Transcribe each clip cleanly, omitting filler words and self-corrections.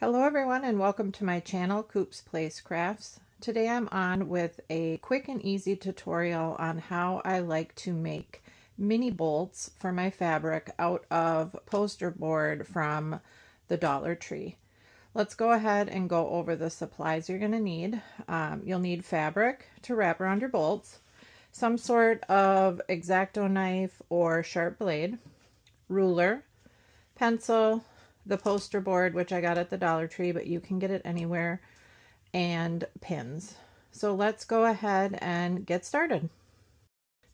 Hello everyone and welcome to my channel, Coop's Place Crafts. Today I'm on with a quick and easy tutorial on how I like to make mini bolts for my fabric out of poster board from the Dollar Tree. Let's go ahead and go over the supplies you're going to need. You'll need fabric to wrap around your bolts, some sort of X-Acto knife or sharp blade, ruler, pencil, the poster board, which I got at the Dollar Tree, but you can get it anywhere, and pins. So let's go ahead and get started.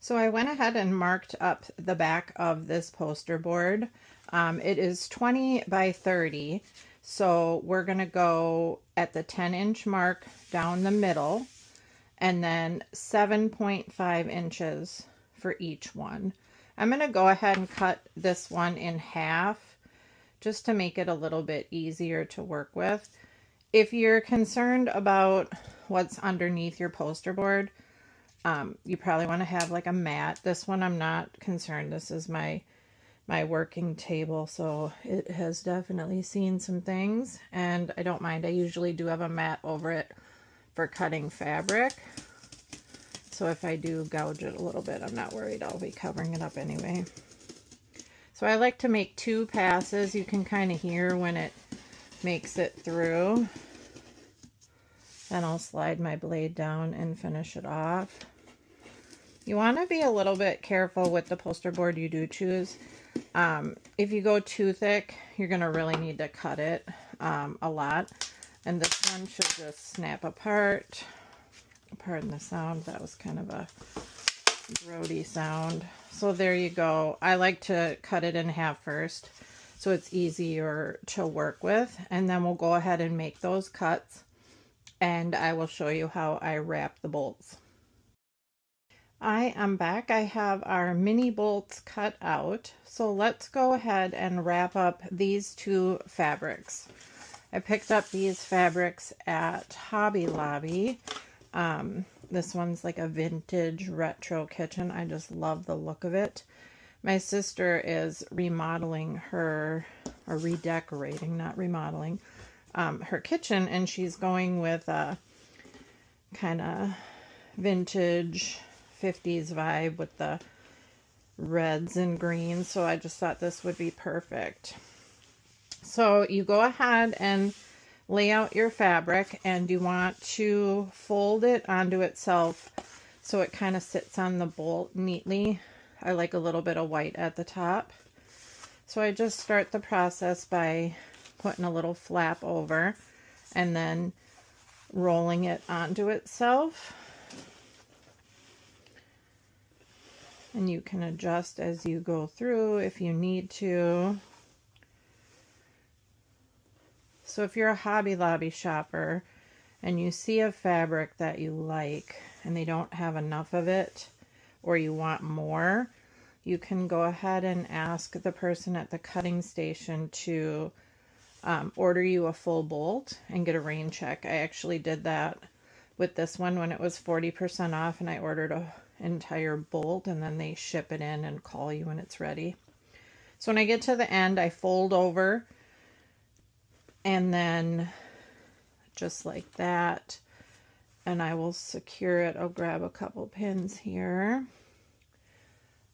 So I went ahead and marked up the back of this poster board. It is 20 by 30, so we're going to go at the 10-inch mark down the middle, and then 7.5 inches for each one. I'm going to go ahead and cut this one in half just to make it a little bit easier to work with. If you're concerned about what's underneath your poster board, you probably want to have like a mat. This one I'm not concerned. This is my working table, so it has definitely seen some things, and I don't mind. I usually do have a mat over it for cutting fabric, so if I do gouge it a little bit, I'm not worried. I'll be covering it up anyway. So I like to make 2 passes. You can kind of hear when it makes it through. Then I'll slide my blade down and finish it off. You want to be a little bit careful with the poster board you do choose. If you go too thick, you're going to really need to cut it a lot. And this one should just snap apart. Pardon the sound, that was kind of a grody sound. So there you go. I like to cut it in half first so it's easier to work with, and then we'll go ahead and make those cuts and I will show you how I wrap the bolts. I am back. I have our mini bolts cut out, so let's go ahead and wrap up these 2 fabrics. I picked up these fabrics at Hobby Lobby. This one's like a vintage retro kitchen. I just love the look of it. My sister is remodeling her, or redecorating, not remodeling, her kitchen, and she's going with a kind of vintage 50s vibe with the reds and greens, so I just thought this would be perfect. So you go ahead and lay out your fabric, and you want to fold it onto itself so it kind of sits on the bolt neatly. I like a little bit of white at the top. So I just start the process by putting a little flap over and then rolling it onto itself. And you can adjust as you go through if you need to. So if you're a Hobby Lobby shopper and you see a fabric that you like and they don't have enough of it, or you want more, you can go ahead and ask the person at the cutting station to order you a full bolt and get a rain check. I actually did that with this one when it was 40% off, and I ordered an entire bolt, and then they ship it in and call you when it's ready. So when I get to the end, I fold over, and then just like that, and I will secure it. I'll grab a couple pins here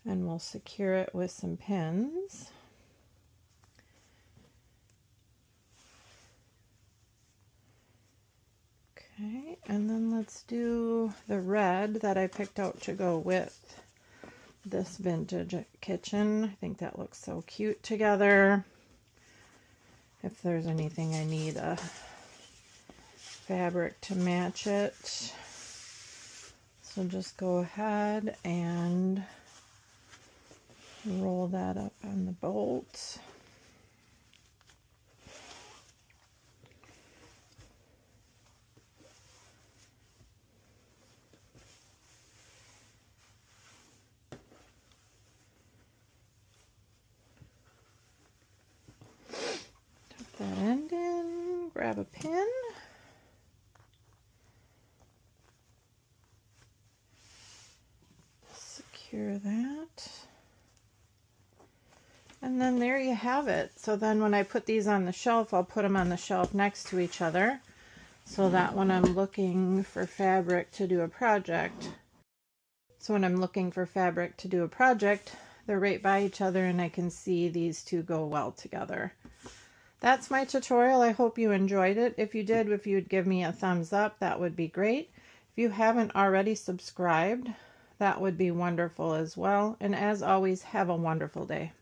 and we'll secure it with some pins. Okay, and then let's do the red that I picked out to go with this vintage kitchen. I think that looks so cute together. If there's anything I need a fabric to match it. So just go ahead and roll that up on the bolt. Tuck that end in, grab a pin. Secure that. And And then there you have it. So then when I put these on the shelf, I'll put them on the shelf next to each other so that when I'm looking for fabric to do a project, they're right by each other and I can see these two go well together. That's my tutorial. I hope you enjoyed it. If you did, if you'd give me a thumbs up, that would be great. If you haven't already subscribed, that would be wonderful as well. And as always, have a wonderful day.